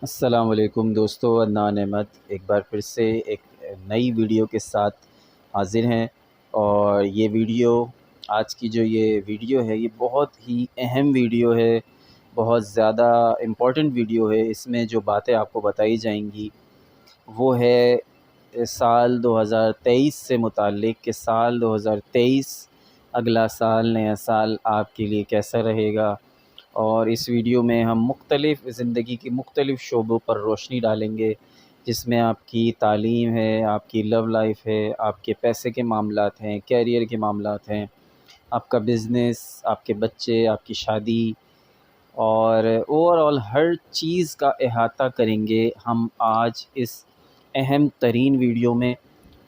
السلام علیکم دوستو، عدنان احمد ایک بار پھر سے ایک نئی ویڈیو کے ساتھ حاضر ہیں۔ اور یہ ویڈیو آج کی جو یہ ویڈیو ہے یہ بہت ہی اہم ویڈیو ہے، بہت زیادہ امپورٹنٹ ویڈیو ہے۔ اس میں جو باتیں آپ کو بتائی جائیں گی وہ ہے سال 2023 سے متعلق کہ سال 2023 اگلا سال، نیا سال آپ کے لیے کیسا رہے گا۔ اور اس ویڈیو میں ہم مختلف زندگی کی مختلف شعبوں پر روشنی ڈالیں گے، جس میں آپ کی تعلیم ہے، آپ کی لو لائف ہے، آپ کے پیسے کے معاملات ہیں، کیریئر کے معاملات ہیں، آپ کا بزنس، آپ کے بچے، آپ کی شادی، اور اوور آل ہر چیز کا احاطہ کریں گے ہم آج اس اہم ترین ویڈیو میں۔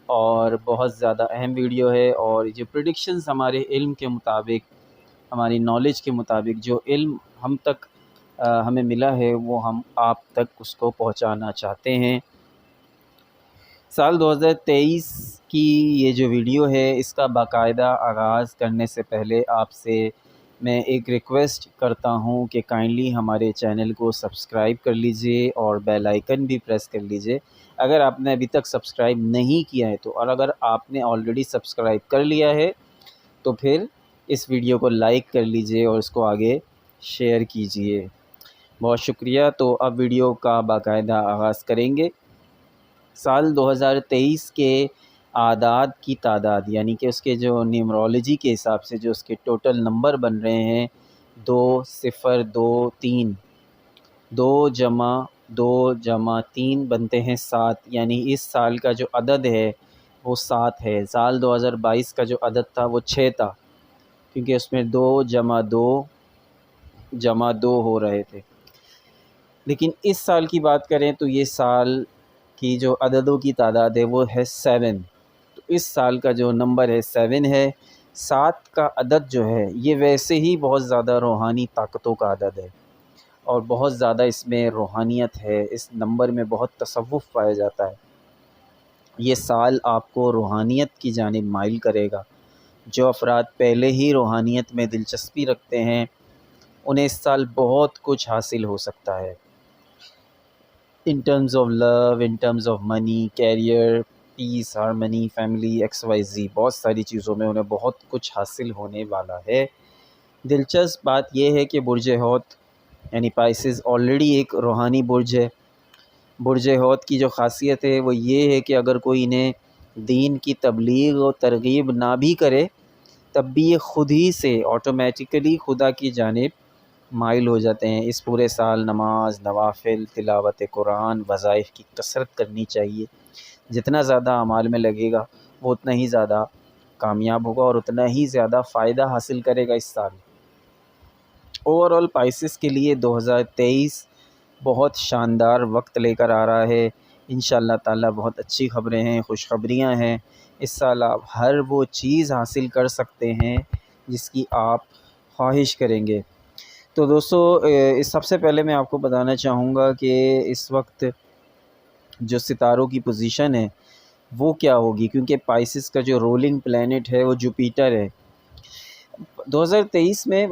اور بہت زیادہ اہم ویڈیو ہے، اور جو پریڈکشنز ہمارے علم کے مطابق، ہماری نالج کے مطابق جو علم ہم تک ہمیں ملا ہے وہ ہم آپ تک اس کو پہنچانا چاہتے ہیں۔ سال 2023 کی یہ جو ویڈیو ہے اس کا باقاعدہ آغاز کرنے سے پہلے آپ سے میں ایک ریکویسٹ کرتا ہوں کہ کائنڈلی ہمارے چینل کو سبسکرائب کر لیجئے اور بیل آئیکن بھی پریس کر لیجئے اگر آپ نے ابھی تک سبسکرائب نہیں کیا ہے تو، اور اگر آپ نے آلریڈی سبسکرائب کر لیا ہے تو پھر اس ویڈیو کو لائک کر لیجئے اور اس کو آگے شیئر کیجئے۔ بہت شکریہ۔ تو اب ویڈیو کا باقاعدہ آغاز کریں گے۔ سال 2023 کے اعداد کی تعداد، یعنی کہ اس کے جو نیمرولوجی کے حساب سے جو اس کے ٹوٹل نمبر بن رہے ہیں 2023، 2+2+3 بنتے ہیں 7، یعنی اس سال کا جو عدد ہے وہ 7 ہے۔ سال 2022 کا جو عدد تھا وہ 6 تھا، کیونکہ اس میں 2+2+2 ہو رہے تھے۔ لیکن اس سال کی بات کریں تو یہ سال کی جو عددوں کی تعداد ہے وہ ہے 7۔ تو اس سال کا جو نمبر ہے 7 ہے۔ 7 کا عدد جو ہے یہ ویسے ہی بہت زیادہ روحانی طاقتوں کا عدد ہے، اور بہت زیادہ اس میں روحانیت ہے، اس نمبر میں بہت تصوف پایا جاتا ہے۔ یہ سال آپ کو روحانیت کی جانب مائل کرے گا۔ جو افراد پہلے ہی روحانیت میں دلچسپی رکھتے ہیں انہیں اس سال بہت کچھ حاصل ہو سکتا ہے، in terms of love, in terms of money, career, peace, harmony, family, X Y Z, بہت ساری چیزوں میں انہیں بہت کچھ حاصل ہونے والا ہے۔ دلچسپ بات یہ ہے کہ برج حوت یعنی پائسز آلریڈی ایک روحانی برج ہے۔ برج حوت کی جو خاصیت ہے وہ یہ ہے کہ اگر کوئی انہیں دین کی تبلیغ و ترغیب نہ بھی کرے تب بھی یہ خود ہی سے آٹومیٹیکلی خدا کی جانب مائل ہو جاتے ہیں۔ اس پورے سال نماز، نوافل، تلاوت قرآن، وظائف کی کثرت کرنی چاہیے۔ جتنا زیادہ اعمال میں لگے گا وہ اتنا ہی زیادہ کامیاب ہوگا اور اتنا ہی زیادہ فائدہ حاصل کرے گا اس سال۔ اوورآل پائسس کے لیے 2023 بہت شاندار وقت لے کر آ رہا ہے۔ انشاءاللہ تعالی بہت اچھی خبریں ہیں، خوشخبریاں ہیں۔ اس سال آپ ہر وہ چیز حاصل کر سکتے ہیں جس کی آپ خواہش کریں گے۔ تو دوستو، سب سے پہلے میں آپ کو بتانا چاہوں گا کہ اس وقت جو ستاروں کی پوزیشن ہے وہ کیا ہوگی، کیونکہ پائسس کا جو رولنگ پلینٹ ہے وہ جوپیٹر ہے۔ 2023 میں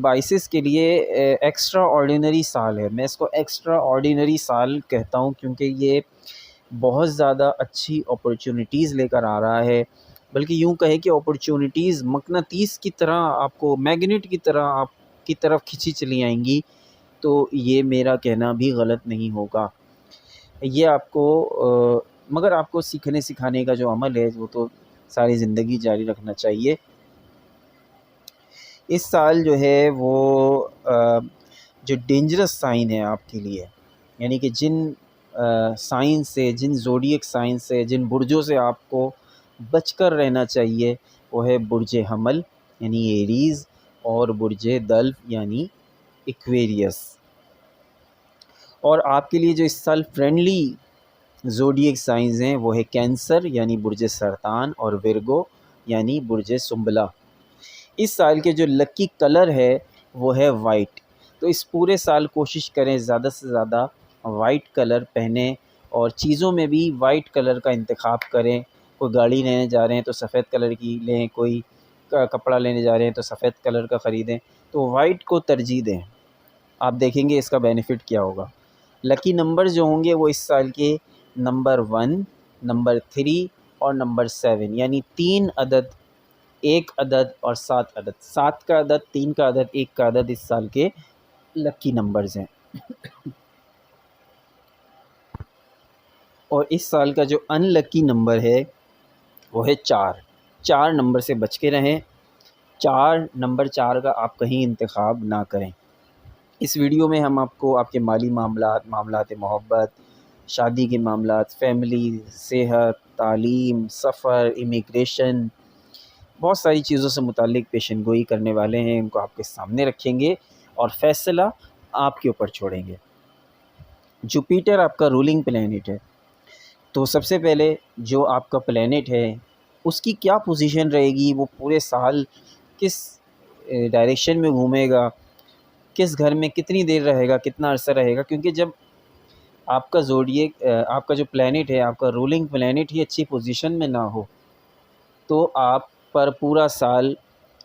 پائسس کے لیے ایکسٹرا آرڈینری سال ہے۔ میں اس کو ایکسٹرا آرڈینری سال کہتا ہوں کیونکہ یہ بہت زیادہ اچھی اپرچونٹیز لے کر آ رہا ہے، بلکہ یوں کہے کہ اپرچونٹیز مقناطیس کی طرح آپ کو، میگنیٹ کی طرح آپ کی طرف کھینچی چلی آئیں گی۔ تو یہ میرا کہنا بھی غلط نہیں ہوگا۔ یہ آپ کو مگر آپ کو سیکھنے سکھانے کا جو عمل ہے وہ تو ساری زندگی جاری رکھنا چاہیے۔ اس سال جو ہے وہ جو ڈینجرس سائن ہے آپ کے لیے، یعنی کہ جن سائن سے، جن زوڈیک سائن سے، جن برجوں سے آپ کو بچ کر رہنا چاہیے وہ ہے برج حمل یعنی ایریز اور برج دلو یعنی ایکویریس۔ اور آپ کے لیے جو اس سال فرینڈلی زوڈیک سائنز ہیں وہ ہے کینسر یعنی برج سرطان اور ورگو یعنی برج سنبلہ۔ اس سال کے جو لکی کلر ہے وہ ہے وائٹ۔ تو اس پورے سال کوشش کریں زیادہ سے زیادہ وائٹ کلر پہنیں، اور چیزوں میں بھی وائٹ کلر کا انتخاب کریں۔ کوئی گاڑی لینے جا رہے ہیں تو سفید کلر کی لیں، کوئی کپڑا لینے جا رہے ہیں تو سفید کلر کا خریدیں، تو وائٹ کو ترجیح دیں۔ آپ دیکھیں گے اس کا بینیفٹ کیا ہوگا۔ لکی نمبر جو ہوں گے وہ اس سال کے نمبر 1، نمبر 3 اور نمبر 7، یعنی 3 عدد، 1 عدد اور 7 عدد، 7 کا عدد، 3 کا عدد، 1 کا عدد اس سال کے لکی نمبرز ہیں۔ اور اس سال کا جو ان لکی نمبر ہے وہ ہے 4۔ 4 نمبر سے بچ کے رہیں، نمبر 4 کا آپ کہیں انتخاب نہ کریں۔ اس ویڈیو میں ہم آپ کو آپ کے مالی معاملات، معاملات محبت، شادی کے معاملات، فیملی، صحت، تعلیم، سفر، امیگریشن، بہت ساری چیزوں سے متعلق پیشن گوئی کرنے والے ہیں، ان کو آپ کے سامنے رکھیں گے اور فیصلہ آپ کے اوپر چھوڑیں گے۔ جوپیٹر آپ کا رولنگ پلینٹ ہے، تو سب سے پہلے جو آپ کا پلینٹ ہے اس کی کیا پوزیشن رہے گی، وہ پورے سال کس ڈائریکشن میں گھومے گا، کس گھر میں کتنی دیر رہے گا، کتنا عرصہ رہے گا، کیونکہ جب آپ کا زوڈیک، آپ کا جو پلینٹ ہے، آپ کا رولنگ پلینٹ ہی اچھی پوزیشن میں نہ ہو تو آپ پر پورا سال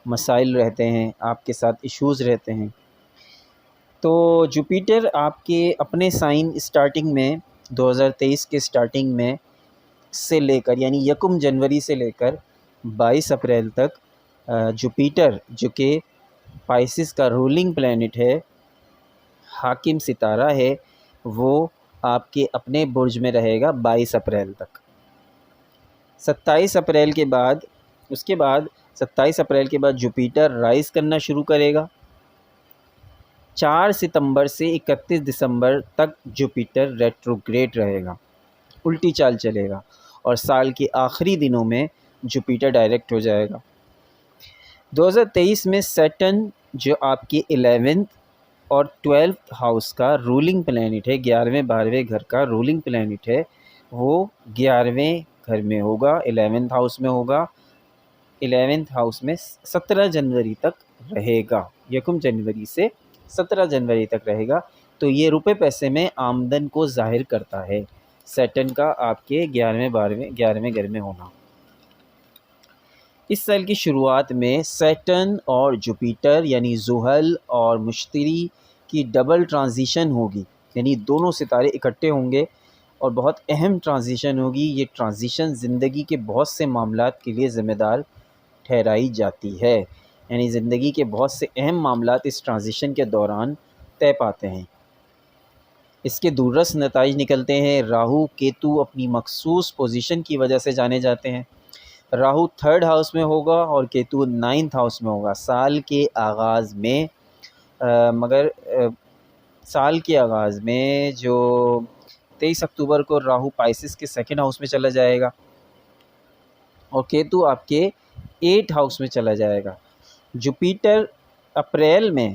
مسائل رہتے ہیں، آپ کے ساتھ ایشوز رہتے ہیں۔ تو جوپیٹر آپ کے اپنے سائن اسٹارٹنگ میں 2023 کے اسٹارٹنگ میں سے لے کر، یعنی 1 جنوری سے لے کر 22 اپریل تک، جوپیٹر جو کہ پائسس کا رولنگ پلینٹ ہے، حاکم ستارہ ہے، وہ آپ کے اپنے برج میں رہے گا 22 اپریل تک۔ 27 اپریل کے بعد، اس کے بعد 27 اپریل کے بعد جوپیٹر رائز کرنا شروع کرے گا۔ 4 ستمبر سے 31 دسمبر تک جوپیٹر ریٹروگریڈ رہے گا، الٹی چال چلے گا، اور سال کے آخری دنوں میں جوپیٹر ڈائریکٹ ہو جائے گا۔ 2023 میں سیٹرن جو آپ کے 11 اور 12 ہاؤس کا رولنگ پلینٹ ہے، 11ویں 12ویں گھر کا رولنگ پلینٹ ہے، وہ 11ویں گھر میں ہوگا، 11 ہاؤس میں ہوگا۔ 11 ہاؤس میں 17 جنوری تک رہے گا، 1 جنوری سے 17 جنوری تک رہے گا۔ تو یہ روپے پیسے میں آمدن کو ظاہر کرتا ہے، سیٹرن کا آپ کے 11ویں گھر میں ہونا۔ اس سال کی شروعات میں سیٹرن اور جوپیٹر یعنی زحل اور مشتری کی ڈبل ٹرانزیشن ہوگی، یعنی دونوں ستارے اکٹھے ہوں گے اور بہت اہم ٹرانزیشن ہوگی۔ یہ ٹرانزیشن زندگی کے بہت سے معاملات کے لیے ذمہ دار ٹھہرائی جاتی ہے، یعنی زندگی کے بہت سے اہم معاملات اس ٹرانزیشن کے دوران طے پاتے ہیں۔ اس کے دوررس نتائج نکلتے ہیں۔ راہو کیتو اپنی مخصوص پوزیشن کی وجہ سے جانے جاتے ہیں۔ راہو 3rd ہاؤس میں ہوگا اور کیتو 9th ہاؤس میں ہوگا سال کے آغاز میں، مگر سال کے آغاز میں جو 23 اکتوبر کو راہو پائسس کے 2nd ہاؤس میں چلا جائے گا اور کیتو آپ کے 8 ہاؤس میں چلا جائے گا۔ جوپیٹر اپریل میں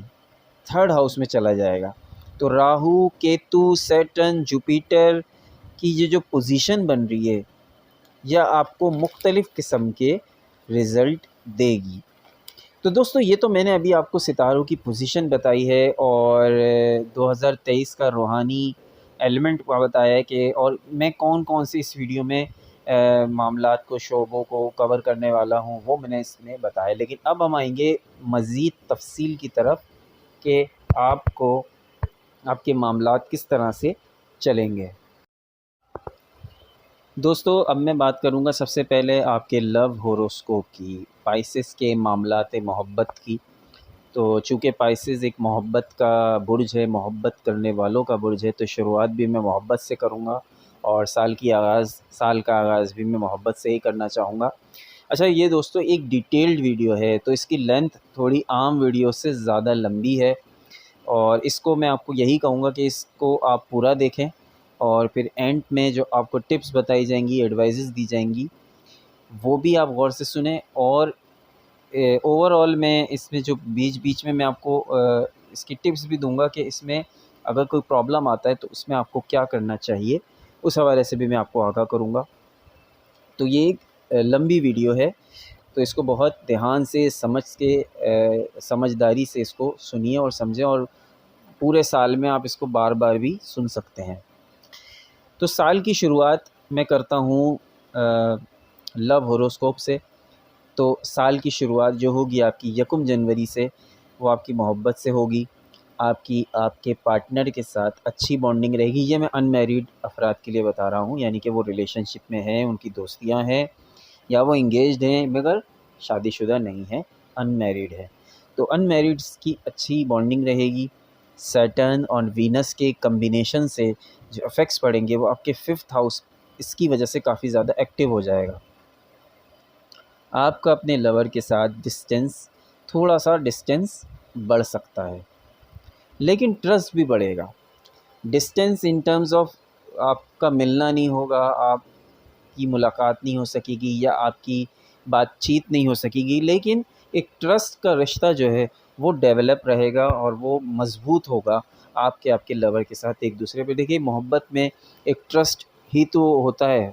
3rd ہاؤس میں چلا جائے گا۔ تو راہو، کیتو، سیٹرن، جوپیٹر کی یہ جو پوزیشن بن رہی ہے یا آپ کو مختلف قسم کے رزلٹ دے گی۔ تو دوستو یہ تو میں نے ابھی آپ کو ستاروں کی پوزیشن بتائی ہے اور 2023 کا روحانی ایلیمنٹ بتایا ہے کہ، اور میں کون کون سی اس ویڈیو میں معاملات کو، شعبوں کو کور کرنے والا ہوں وہ میں نے اس میں بتایا۔ لیکن اب ہم آئیں گے مزید تفصیل کی طرف کہ آپ کو آپ کے معاملات کس طرح سے چلیں گے۔ دوستو اب میں بات کروں گا سب سے پہلے آپ کے لو ہوروسکوپ کی، پائسس کے معاملات محبت کی۔ تو چونکہ پائسس ایک محبت کا برج ہے، محبت کرنے والوں کا برج ہے، تو شروعات بھی میں محبت سے کروں گا اور سال کا آغاز بھی میں محبت سے ہی کرنا چاہوں گا۔ اچھا یہ دوستو ایک ڈیٹیلڈ ویڈیو ہے، تو اس کی لینتھ تھوڑی عام ویڈیو سے زیادہ لمبی ہے، اور اس کو میں آپ کو یہی کہوں گا کہ اس کو آپ پورا دیکھیں اور پھر اینڈ میں جو آپ کو ٹپس بتائی جائیں گی، ایڈوائزز دی جائیں گی، وہ بھی آپ غور سے سنیں۔ اور اوور آل میں اس میں جو بیچ میں آپ کو اس کی ٹپس بھی دوں گا کہ اس میں اگر کوئی پرابلم آتا ہے تو اس میں آپ کو کیا کرنا چاہیے، اس حوالے سے بھی میں آپ کو آگاہ کروں گا۔ تو یہ ایک لمبی ویڈیو ہے، تو اس کو بہت دھیان سے سمجھداری سے اس کو سنیے اور سمجھیں، اور پورے سال میں آپ اس کو بار بار بھی سن سکتے ہیں۔ تو سال کی شروعات میں کرتا ہوں لو ہوروسکوپ سے۔ تو سال کی شروعات جو ہوگی آپ کی 1 جنوری سے، وہ آپ کی محبت سے ہوگی۔ آپ کے پارٹنر کے ساتھ اچھی بانڈنگ رہے گی. یہ میں ان میریڈ افراد کے لیے بتا رہا ہوں، یعنی کہ وہ ریلیشن شپ میں ہیں، ان کی دوستیاں ہیں، یا وہ انگیجڈ ہیں مگر شادی شدہ نہیں ہیں، ان میریڈ ہے. تو ان میریڈس کی اچھی بانڈنگ رہے گی. سیٹرن اور وینس کے کمبینیشن سے جو افیکٹس پڑیں گے وہ آپ کے 5th ہاؤس اس کی وجہ سے کافی زیادہ ایکٹیو ہو جائے گا. آپ کا اپنے لور کے ساتھ تھوڑا سا ڈسٹینس بڑھ سکتا ہے، لیکن ٹرسٹ بھی بڑھے گا. ڈسٹینس ان ٹرمز آف آپ کا ملنا نہیں ہوگا، آپ کی ملاقات نہیں ہو سکے گی، یا آپ کی بات چیت نہیں ہو سکے گی، لیکن ایک ٹرسٹ کا رشتہ جو ہے وہ ڈیولپ رہے گا اور وہ مضبوط ہوگا آپ کے لور کے ساتھ ایک دوسرے پہ. دیکھیے، محبت میں ایک ٹرسٹ ہی تو ہوتا ہے.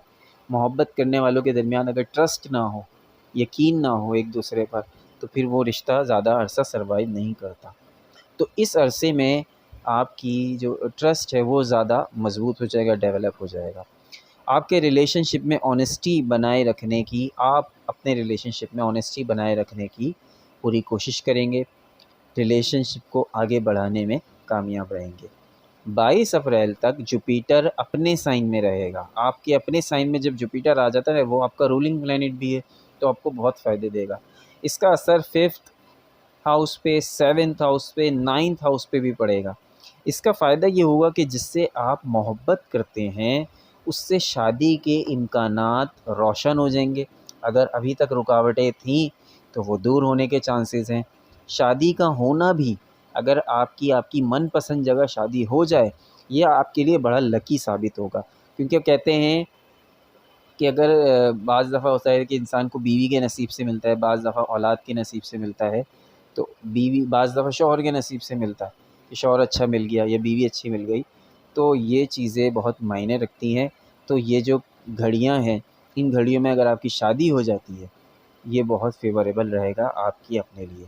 محبت کرنے والوں کے درمیان اگر ٹرسٹ نہ ہو، یقین نہ ہو ایک دوسرے پر، تو پھر وہ رشتہ زیادہ عرصہ سروائیو نہیں کرتا. تو اس عرصے میں آپ کی جو ٹرسٹ ہے وہ زیادہ مضبوط ہو جائے گا، ڈیولپ ہو جائے گا. آپ کے ریلیشن شپ میں آنیسٹی بنائے رکھنے کی، آپ اپنے ریلیشن شپ میں آنیسٹی بنائے رکھنے کی پوری کوشش کریں گے. ریلیشن شپ کو آگے بڑھانے میں کامیاب رہیں گے. 22 اپریل تک جوپیٹر اپنے سائن میں رہے گا. آپ کے اپنے سائن میں جب جوپیٹر آ جاتا ہے، وہ آپ کا رولنگ پلینٹ بھی ہے، تو آپ کو بہت فائدے دے گا. اس کا اثر 5th ہاؤس پہ، 7th ہاؤس پہ، 9th ہاؤس پہ بھی پڑے گا. اس کا فائدہ یہ ہوگا کہ جس سے آپ محبت کرتے ہیں اس سے شادی کے امکانات روشن ہو جائیں گے. اگر ابھی تک رکاوٹیں تھیں تو وہ دور ہونے کے چانسز ہیں. شادی کا ہونا بھی، اگر آپ کی من پسند جگہ شادی ہو جائے، یہ آپ کے لیے بڑا لکی ثابت ہوگا. کیونکہ کہتے ہیں کہ اگر بعض دفعہ ہوتا ہے کہ انسان کو بیوی کے نصیب سے ملتا ہے، بعض دفعہ اولاد کے نصیب سے ملتا ہے، تو بعض دفعہ شوہر کے نصیب سے ملتا ہے کہ شوہر اچھا مل گیا یا بیوی اچھی مل گئی. تو یہ چیزیں بہت معنی رکھتی ہیں. تو یہ جو گھڑیاں ہیں، ان گھڑیوں میں اگر آپ کی شادی ہو جاتی ہے، یہ بہت فیوریبل رہے گا آپ کی اپنے لیے.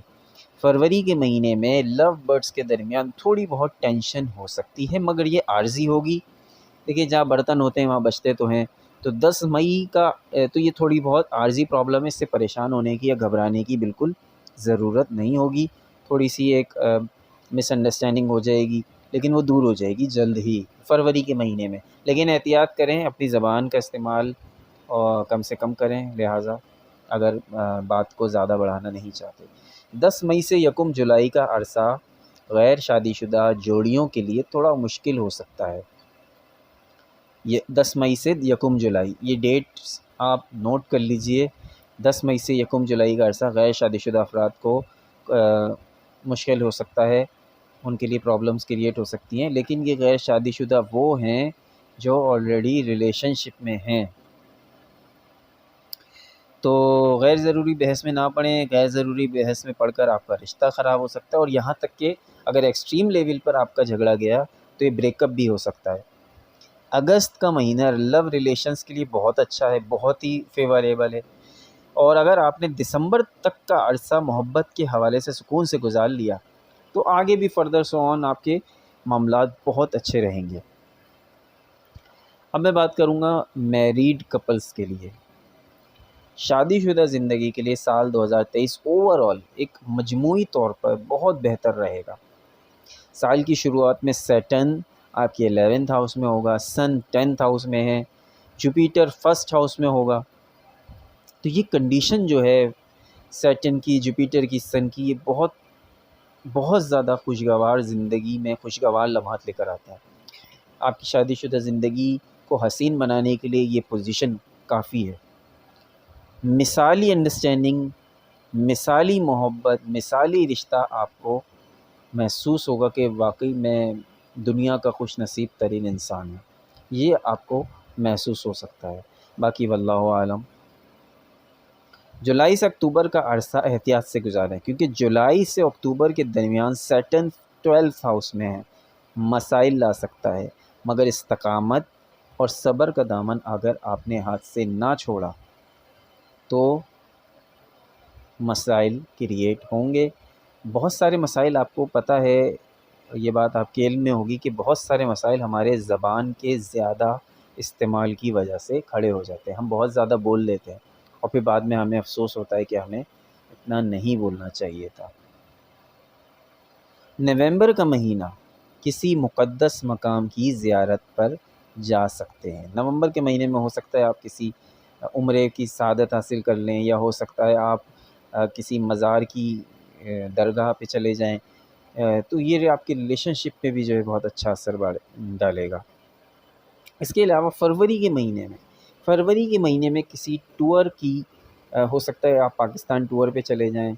فروری کے مہینے میں لو برڈز کے درمیان تھوڑی بہت ٹینشن ہو سکتی ہے، مگر یہ عارضی ہوگی. دیکھیے، جہاں برتن ہوتے ہیں وہاں بچتے تو ہیں. تو 10 مئی کا تو یہ تھوڑی بہت عارضی پرابلم ہے، اس سے پریشان ہونے کی یا گھبرانے کی بالکل ضرورت نہیں ہوگی. تھوڑی سی ایک مس انڈرسٹینڈنگ ہو جائے گی، لیکن وہ دور ہو جائے گی جلد ہی فروری کے مہینے میں. لیکن احتیاط کریں، اپنی زبان کا استعمال کم سے کم کریں، لہٰذا اگر بات کو زیادہ بڑھانا نہیں چاہتے. 10 مئی سے 1 جولائی کا عرصہ غیر شادی شدہ جوڑیوں کے لیے تھوڑا مشکل ہو سکتا ہے. یہ 10 مئی سے 1 جولائی، یہ ڈیٹس آپ نوٹ کر لیجئے. 10 مئی سے 1 جولائی کا عرصہ غیر شادی شدہ افراد کو مشکل ہو سکتا ہے، ان کے لیے پرابلمس کریٹ ہو سکتی ہیں. لیکن یہ غیر شادی شدہ وہ ہیں جو آلریڈی ریلیشن شپ میں ہیں. تو غیر ضروری بحث میں نہ پڑیں. غیر ضروری بحث میں پڑھ کر آپ کا رشتہ خراب ہو سکتا ہے، اور یہاں تک کہ اگر ایکسٹریم لیول پر آپ کا جھگڑا گیا تو یہ بریک اپ بھی ہو سکتا ہے. اگست کا مہینہ لو ریلیشنز کے لیے بہت اچھا ہے، بہت ہی فیوریبل ہے. اور اگر آپ نے دسمبر تک کا عرصہ محبت کے حوالے سے سکون سے گزار لیا تو آگے بھی فردر سو آن آپ کے معاملات بہت اچھے رہیں گے. اب میں بات کروں گا میریڈ کپلز کے لیے. شادی شدہ زندگی کے لیے سال 2023 اوور آل ایک مجموعی طور پر بہت بہتر رہے گا. سال کی شروعات میں سیٹرن آپ کے 11th ہاؤس میں ہوگا، سن 10th ہاؤس میں ہے، جوپیٹر 1st ہاؤس میں ہوگا. تو یہ کنڈیشن جو ہے سیٹرن کی، جوپیٹر کی، سن کی، یہ بہت بہت زیادہ خوشگوار زندگی میں خوشگوار لمحات لے کر آتا ہے. آپ کی شادی شدہ زندگی کو حسین بنانے کے لیے یہ پوزیشن کافی ہے. مثالی انڈرسٹینڈنگ، مثالی محبت، مثالی رشتہ آپ کو محسوس ہوگا کہ واقعی میں دنیا کا خوش نصیب ترین انسان ہوں. یہ آپ کو محسوس ہو سکتا ہے. باقی واللہ عالم. جولائی سے اکتوبر کا عرصہ احتیاط سے گزاریں، کیونکہ جولائی سے اکتوبر کے درمیان سیٹرن 12th ہاؤس میں ہے، مسائل لا سکتا ہے. مگر استقامت اور صبر کا دامن اگر آپ نے ہاتھ سے نہ چھوڑا تو مسائل کریٹ ہوں گے. بہت سارے مسائل آپ کو پتہ ہے، یہ بات آپ کے علم میں ہوگی کہ بہت سارے مسائل ہمارے زبان کے زیادہ استعمال کی وجہ سے کھڑے ہو جاتے ہیں. ہم بہت زیادہ بول لیتے ہیں اور پھر بعد میں ہمیں افسوس ہوتا ہے کہ ہمیں اتنا نہیں بولنا چاہیے تھا. نومبر کا مہینہ کسی مقدس مقام کی زیارت پر جا سکتے ہیں۔ نومبر کے مہینے میں ہو سکتا ہے آپ کسی عمرے کی سعادت حاصل کر لیں، یا ہو سکتا ہے آپ کسی مزار کی درگاہ پہ چلے جائیں، تو یہ آپ کی ریلیشن شپ پہ بھی جو ہے بہت اچھا اثر ڈالے گا۔ اس کے علاوہ فروری کے مہینے میں کسی ٹور کی ہو سکتا ہے آپ پاکستان ٹور پہ چلے جائیں،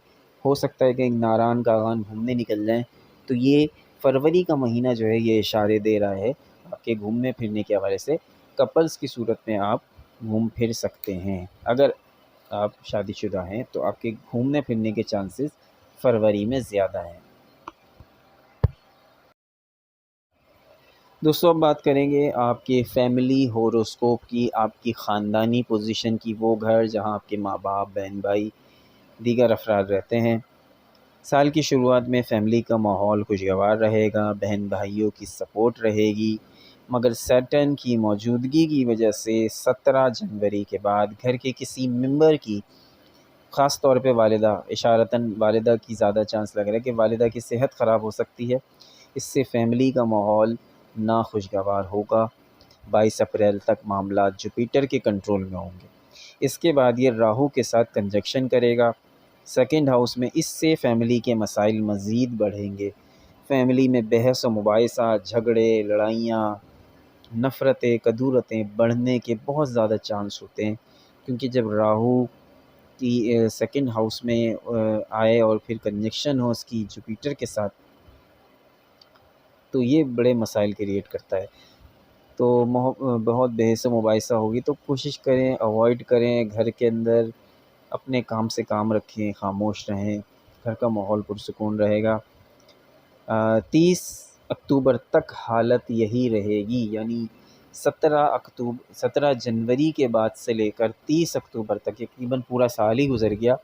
ہو سکتا ہے کہ ناران کاغان گھومنے نکل جائیں، تو یہ فروری کا مہینہ جو ہے یہ اشارے دے رہا ہے آپ کے گھومنے پھرنے کے حوالے سے۔ کپلز کی صورت میں آپ گھوم پھر سکتے ہیں، اگر آپ شادی شدہ ہیں تو آپ کے گھومنے پھرنے کے چانسز فروری میں زیادہ ہیں۔ دوستو اب بات کریں گے آپ کے فیملی ہوروسکوپ کی، آپ کی خاندانی پوزیشن کی، وہ گھر جہاں آپ کے ماں باپ، بہن بھائی، دیگر افراد رہتے ہیں۔ سال کی شروعات میں فیملی کا ماحول خوشگوار رہے گا، بہن بھائیوں کی سپورٹ رہے گی، مگر سیٹرن کی موجودگی کی وجہ سے 17 جنوری کے بعد گھر کے کسی ممبر کی، خاص طور پہ والدہ، اشارتاً والدہ کی زیادہ چانس لگ رہا ہے کہ والدہ کی صحت خراب ہو سکتی ہے، اس سے فیملی کا ماحول ناخوشگوار ہوگا۔ 22 اپریل تک معاملات جوپیٹر کے کنٹرول میں ہوں گے۔ اس کے بعد یہ راہو کے ساتھ کنجکشن کرے گا سیکنڈ ہاؤس میں، اس سے فیملی کے مسائل مزید بڑھیں گے۔ فیملی میں بحث و مباحثہ، جھگڑے، لڑائیاں، نفرتیں، کدورتیں بڑھنے کے بہت زیادہ چانس ہوتے ہیں، کیونکہ جب راہو کی سیکنڈ ہاؤس میں آئے اور پھر کنجکشن ہو اس کی جوپیٹر کے ساتھ، تو یہ بڑے مسائل کریٹ کرتا ہے۔ تو بہت بحث و مباحثہ ہوگی، تو کوشش کریں اوائڈ کریں، گھر کے اندر اپنے کام سے کام رکھیں، خاموش رہیں، گھر کا ماحول پرسکون رہے گا۔ 30 اکتوبر تک حالت یہی رہے گی، یعنی 17 جنوری کے بعد سے لے کر 30 اکتوبر تک، تقریباً پورا سال ہی گزر گیا،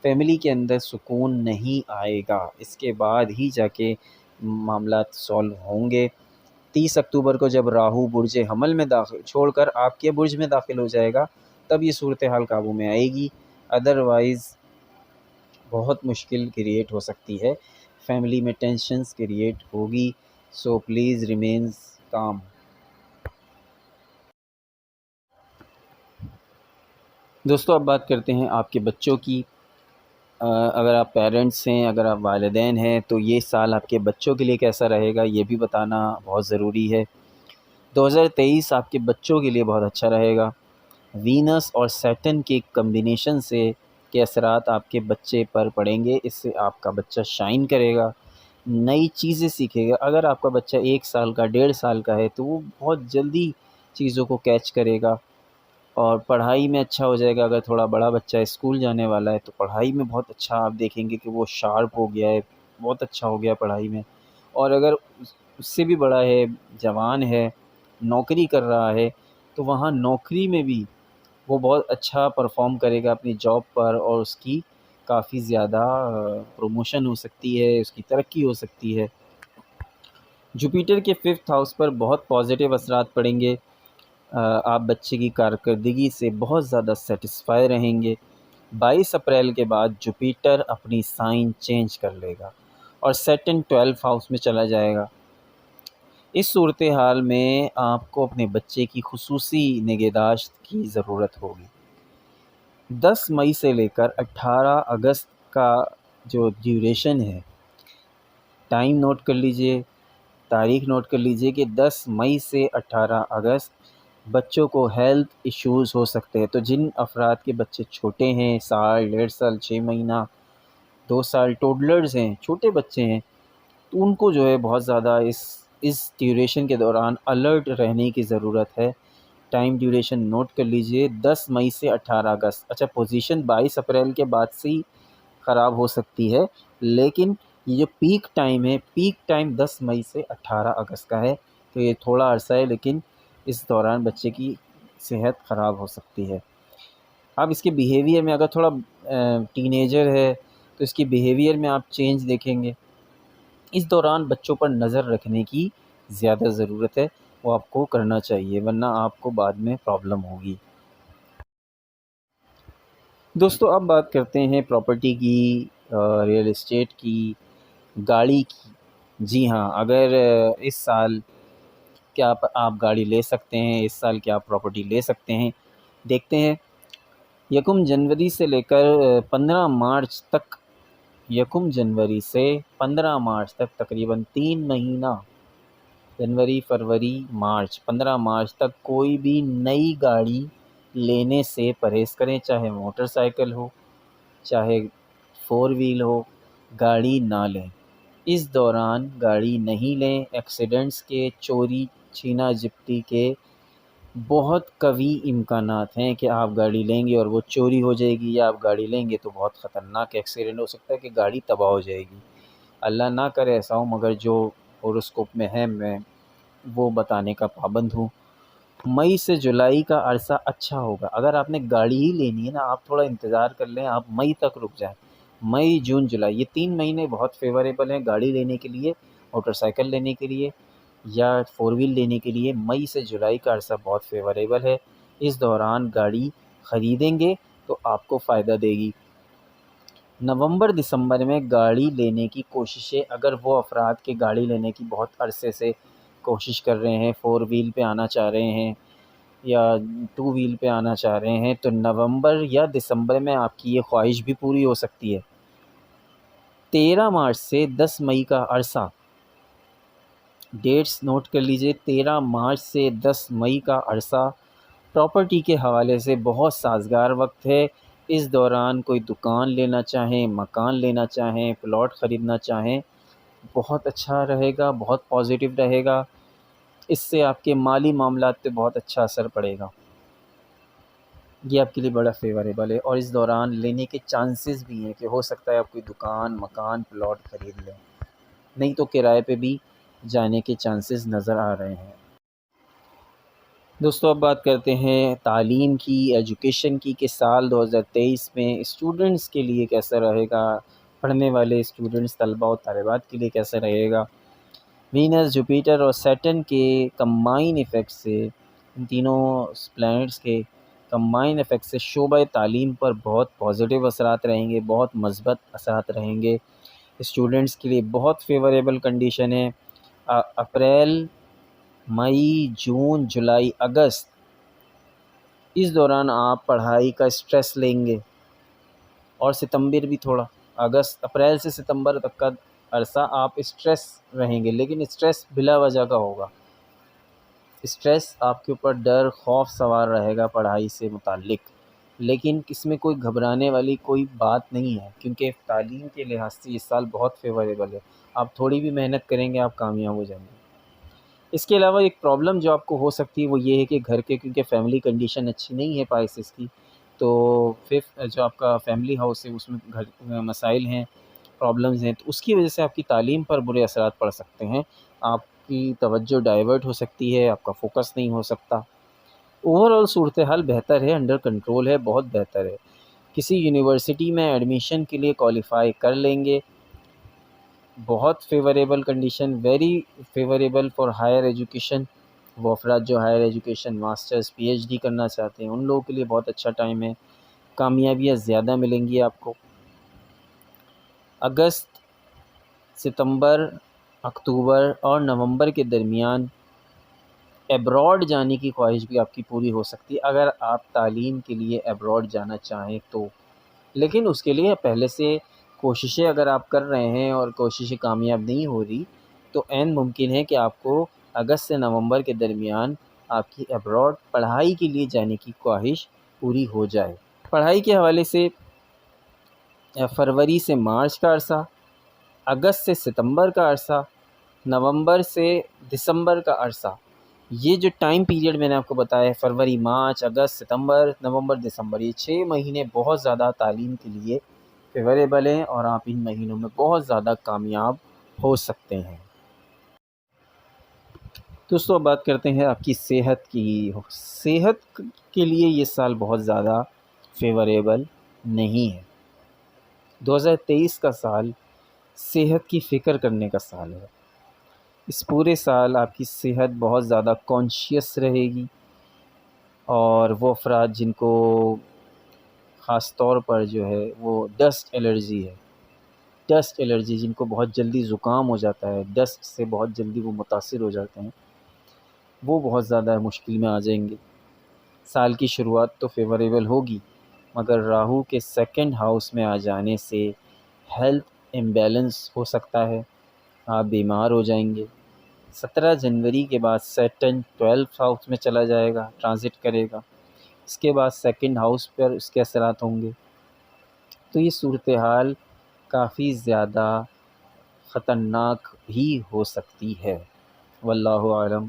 فیملی کے اندر سکون نہیں آئے گا۔ اس کے بعد ہی جا کے معاملات سولو ہوں گے۔ 30 اکتوبر کو جب راہو برج حمل میں داخل چھوڑ کر آپ کے برج میں داخل ہو جائے گا، تب یہ صورتحال قابو میں آئے گی، ادروائز بہت مشکل کریٹ ہو سکتی ہے، فیملی میں ٹینشنز کریٹ ہوگی، سو پلیز ریمینز کام۔ دوستو اب بات کرتے ہیں آپ کے بچوں کی۔ اگر آپ پیرنٹس ہیں، اگر آپ والدین ہیں، تو یہ سال آپ کے بچوں کے لیے کیسا رہے گا یہ بھی بتانا بہت ضروری ہے۔ 2023 آپ کے بچوں کے لیے بہت اچھا رہے گا۔ وینس اور سیٹن کے کمبینیشن سے کے اثرات آپ کے بچے پر پڑیں گے، اس سے آپ کا بچہ شائن کرے گا، نئی چیزیں سیکھے گا۔ اگر آپ کا بچہ 1 سال کا، 1.5 سال کا ہے، تو وہ بہت جلدی چیزوں کو کیچ کرے گا اور پڑھائی میں اچھا ہو جائے گا۔ اگر تھوڑا بڑا بچہ اسکول جانے والا ہے تو پڑھائی میں بہت اچھا آپ دیکھیں گے کہ وہ شارپ ہو گیا ہے، بہت اچھا ہو گیا پڑھائی میں۔ اور اگر اس سے بھی بڑا ہے، جوان ہے، نوکری کر رہا ہے، تو وہاں نوکری میں بھی وہ بہت اچھا پرفارم کرے گا اپنی جاب پر، اور اس کی کافی زیادہ پروموشن ہو سکتی ہے، اس کی ترقی ہو سکتی ہے۔ جوپیٹر کے 5th ہاؤس پر بہت پازیٹیو اثرات پڑیں گے، آپ بچے کی کارکردگی سے بہت زیادہ سیٹسفائی رہیں گے۔ 22 اپریل کے بعد جوپیٹر اپنی سائن چینج کر لے گا اور سیٹن 12 ہاؤس میں چلا جائے گا۔ اس صورتحال میں آپ کو اپنے بچے کی خصوصی نگہداشت کی ضرورت ہوگی۔ 10 مئی سے لے کر 18 اگست کا جو ڈیوریشن ہے، ٹائم نوٹ کر لیجئے، تاریخ نوٹ کر لیجئے کہ 10 مئی سے 18 اگست بچوں کو ہیلتھ ایشوز ہو سکتے ہیں۔ تو جن افراد کے بچے چھوٹے ہیں، سال، 1.5 سال، 6 مہینہ، 2 سال، ٹوڈلرز ہیں، چھوٹے بچے ہیں، تو ان کو جو ہے بہت زیادہ اس ڈیوریشن کے دوران الرٹ رہنے کی ضرورت ہے۔ ٹائم ڈیوریشن نوٹ کر لیجئے، 10 مئی سے 18 اگست۔ اچھا، پوزیشن 22 اپریل کے بعد سے ہی خراب ہو سکتی ہے، لیکن یہ جو پیک ٹائم ہے، پیک ٹائم 10 مئی سے 18 اگست کا ہے، تو یہ تھوڑا عرصہ ہے، لیکن اس دوران بچے کی صحت خراب ہو سکتی ہے۔ آپ اس کے بیہیویئر میں، اگر تھوڑا ٹین ایجر ہے تو اس کی بیہیویئر میں آپ چینج دیکھیں گے۔ اس دوران بچوں پر نظر رکھنے کی زیادہ ضرورت ہے، وہ آپ کو کرنا چاہیے، ورنہ آپ کو بعد میں پرابلم ہوگی۔ دوستو اب بات کرتے ہیں پراپرٹی کی، ریئل اسٹیٹ کی، گاڑی کی۔ جی ہاں، اگر اس سال کیا آپ گاڑی لے سکتے ہیں، اس سال کیا آپ پراپرٹی لے سکتے ہیں، دیکھتے ہیں۔ 1 جنوری سے لے کر 15 مارچ تک، 1 جنوری سے 15 مارچ تک تقریباً 3 مہینہ، جنوری، فروری، مارچ، 15 مارچ تک کوئی بھی نئی گاڑی لینے سے پرہیز کریں، چاہے موٹر سائیکل ہو، چاہے 4 وہیل ہو، گاڑی نہ لیں۔ اس دوران گاڑی نہیں لیں، ایکسیڈنٹس کے، چوری چھینا جپٹی کے بہت قوی امکانات ہیں کہ آپ گاڑی لیں گے اور وہ چوری ہو جائے گی، یا آپ گاڑی لیں گے تو بہت خطرناک ایکسیڈنٹ ہو سکتا ہے کہ گاڑی تباہ ہو جائے گی۔ اللہ نہ کرے ایسا ہو، مگر جو ہورosکوپ میں ہے میں وہ بتانے کا پابند ہوں۔ مئی سے جولائی کا عرصہ اچھا ہوگا۔ اگر آپ نے گاڑی ہی لینی ہے نا، آپ تھوڑا انتظار کر لیں، آپ مئی تک رک جائیں۔ مئی، جون، جولائی، یہ 3 مہینے بہت فیوریبل ہیں گاڑی لینے کے لیے، موٹر سائیکل لینے کے لیے یا 4 وہیل لینے کے لیے۔ مئی سے جولائی کا عرصہ بہت فیوریبل ہے، اس دوران گاڑی خریدیں گے تو آپ کو فائدہ دے گی۔ نومبر دسمبر میں گاڑی لینے کی کوششیں، اگر وہ افراد کے گاڑی لینے کی بہت عرصے سے کوشش کر رہے ہیں، 4 وہیل پہ آنا چاہ رہے ہیں یا 2 وہیل پہ آنا چاہ رہے ہیں، تو نومبر یا دسمبر میں آپ کی یہ خواہش بھی پوری ہو سکتی ہے۔ 13 مارچ سے 10 مئی کا عرصہ، ڈیٹس نوٹ کر لیجئے، 13 مارچ سے 10 مئی کا عرصہ پراپرٹی کے حوالے سے بہت سازگار وقت ہے۔ اس دوران کوئی دکان لینا چاہیں، مکان لینا چاہیں، پلاٹ خریدنا چاہیں، بہت اچھا رہے گا، بہت پازیٹیو رہے گا۔ اس سے آپ کے مالی معاملات پہ بہت اچھا اثر پڑے گا، یہ آپ کے لیے بڑا فیوریبل ہے۔ اور اس دوران لینے کے چانسز بھی ہیں کہ ہو سکتا ہے آپ کوئی دکان، مکان، پلاٹ خرید لیں، نہیں تو کرائے پہ بھی جانے کے چانسز نظر آ رہے ہیں۔ دوستو اب بات کرتے ہیں تعلیم کی، ایجوکیشن کی، کہ سال 2023 میں اسٹوڈنٹس کے لیے کیسا رہے گا، پڑھنے والے اسٹوڈنٹس، طلباء و طالبات کے لیے کیسا رہے گا۔ وینس، جوپیٹر اور سیٹرن کے کمبائن ایفیکٹ سے، ان تینوں پلینٹس کے کمبائن ایفیکٹ سے شعبہ تعلیم پر بہت پازیٹیو اثرات رہیں گے، بہت مثبت اثرات رہیں گے۔ اسٹوڈنٹس کے لیے بہت فیوریبل کنڈیشن ہے۔ اپریل، مئی، جون، جولائی، اگست، اس دوران آپ پڑھائی کا اسٹریس لیں گے، اور ستمبر بھی تھوڑا، اپریل سے ستمبر تک کا عرصہ آپ اسٹریس رہیں گے، لیکن اسٹریس بلا وجہ کا ہوگا۔ اسٹریس آپ کے اوپر ڈر، خوف سوار رہے گا پڑھائی سے متعلق، لیکن اس میں کوئی گھبرانے والی کوئی بات نہیں ہے، کیونکہ تعلیم کے لحاظ سے اس سال بہت فیوریبل ہے۔ آپ تھوڑی بھی محنت کریں گے، آپ کامیاب ہو جائیں گے۔ اس کے علاوہ ایک پرابلم جو آپ کو ہو سکتی ہے وہ یہ ہے کہ گھر کے، کیونکہ فیملی کنڈیشن اچھی نہیں ہے پائسس کی، تو ففتھ جو آپ کا فیملی ہاؤس ہے اس میں گھر مسائل ہیں، پرابلمز ہیں، تو اس کی وجہ سے آپ کی تعلیم پر برے اثرات پڑ سکتے ہیں، آپ کی توجہ ڈائیورٹ ہو سکتی ہے، آپ کا فوکس نہیں ہو سکتا۔ اوورآل صورتحال بہتر ہے، انڈر کنٹرول ہے، بہت بہتر ہے۔ کسی یونیورسٹی میں ایڈمیشن کے لیے کوالیفائی کر لیں گے، بہت favourable condition, very favourable for higher education. وہ افراد جو higher education, masters, P H D کرنا چاہتے ہیں، ان لوگوں کے لیے بہت اچھا ٹائم ہے، کامیابیاں زیادہ ملیں گی آپ کو۔ اگست، ستمبر، اکتوبر اور نومبر کے درمیان ایبراڈ جانے کی خواہش بھی آپ کی پوری ہو سکتی ہے، اگر آپ تعلیم کے لیے ایبراڈ جانا چاہیں تو۔ لیکن اس کے لیے پہلے سے کوششیں اگر آپ کر رہے ہیں اور کوششیں کامیاب نہیں ہو رہی، تو عین ممکن ہے کہ آپ کو اگست سے نومبر کے درمیان آپ کی ایبراڈ پڑھائی کے لیے جانے کی خواہش پوری ہو جائے۔ پڑھائی کے حوالے سے فروری سے مارچ کا عرصہ، اگست سے ستمبر کا عرصہ، نومبر سے دسمبر کا عرصہ، یہ جو ٹائم پیریڈ میں نے آپ کو بتایا ہے، فروری، مارچ، اگست، ستمبر، نومبر، دسمبر، یہ 6 مہینے بہت زیادہ تعلیم کے لیے فیوریبل ہیں، اور آپ ان مہینوں میں بہت زیادہ کامیاب ہو سکتے ہیں۔ دوستو اب بات کرتے ہیں آپ کی صحت کی۔ صحت کے لیے یہ سال بہت زیادہ فیوریبل نہیں ہے۔ 2023 کا سال صحت کی فکر کرنے کا سال ہے۔ اس پورے سال آپ کی صحت بہت زیادہ کانشیس رہے گی، اور وہ افراد جن کو خاص طور پر جو ہے وہ ڈسٹ الرجی ہے، ڈسٹ الرجی، جن کو بہت جلدی زکام ہو جاتا ہے، ڈسٹ سے بہت جلدی وہ متاثر ہو جاتے ہیں، وہ بہت زیادہ مشکل میں آ جائیں گے۔ سال کی شروعات تو فیوریبل ہوگی، مگر راہو کے سیکنڈ ہاؤس میں آ جانے سے ہیلتھ امبیلنس ہو سکتا ہے، آپ بیمار ہو جائیں گے۔ 17 جنوری کے بعد سیٹرن 12 ہاؤس میں چلا جائے گا، ٹرانزٹ کرے گا، اس کے بعد سیکنڈ ہاؤس پر اس کے اثرات ہوں گے۔ تو یہ صورتحال کافی زیادہ خطرناک بھی ہو سکتی ہے، واللہ عالم۔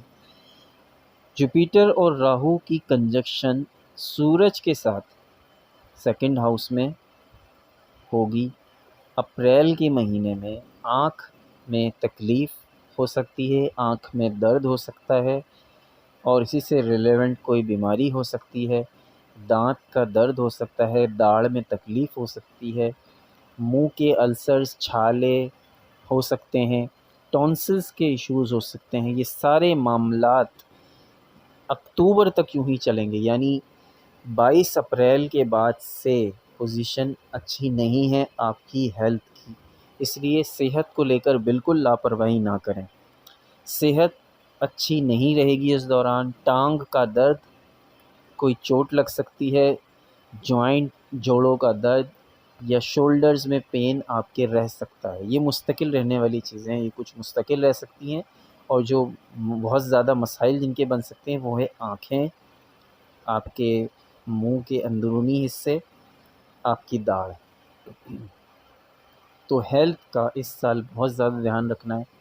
جوپیٹر اور راہو کی کنجکشن سورج کے ساتھ سیکنڈ ہاؤس میں ہوگی۔ اپریل کے مہینے میں آنکھ میں تکلیف ہو سکتی ہے، آنکھ میں درد ہو سکتا ہے، اور اسی سے ریلیونٹ کوئی بیماری ہو سکتی ہے۔ دانت کا درد ہو سکتا ہے، داڑھ میں تکلیف ہو سکتی ہے، منہ کے السرز، چھالے ہو سکتے ہیں، ٹونسلز کے ایشوز ہو سکتے ہیں۔ یہ سارے معاملات اکتوبر تک یوں ہی چلیں گے، یعنی 22 اپریل کے بعد سے پوزیشن اچھی نہیں ہے آپ کی ہیلتھ کی، اس لیے صحت کو لے کر بالکل لاپرواہی نہ کریں۔ صحت اچھی نہیں رہے گی اس دوران، ٹانگ کا درد، کوئی چوٹ لگ سکتی ہے، جوائنٹ جوڑوں کا درد یا شولڈرز میں پین آپ کے رہ سکتا ہے۔ یہ مستقل رہنے والی چیزیں ہیں، یہ کچھ مستقل رہ سکتی ہیں، اور جو بہت زیادہ مسائل جن کے بن سکتے ہیں وہ ہے آنکھیں، آپ کے منہ کے اندرونی حصے، آپ کی داڑھ۔ تو ہیلتھ کا اس سال بہت زیادہ دھیان رکھنا ہے۔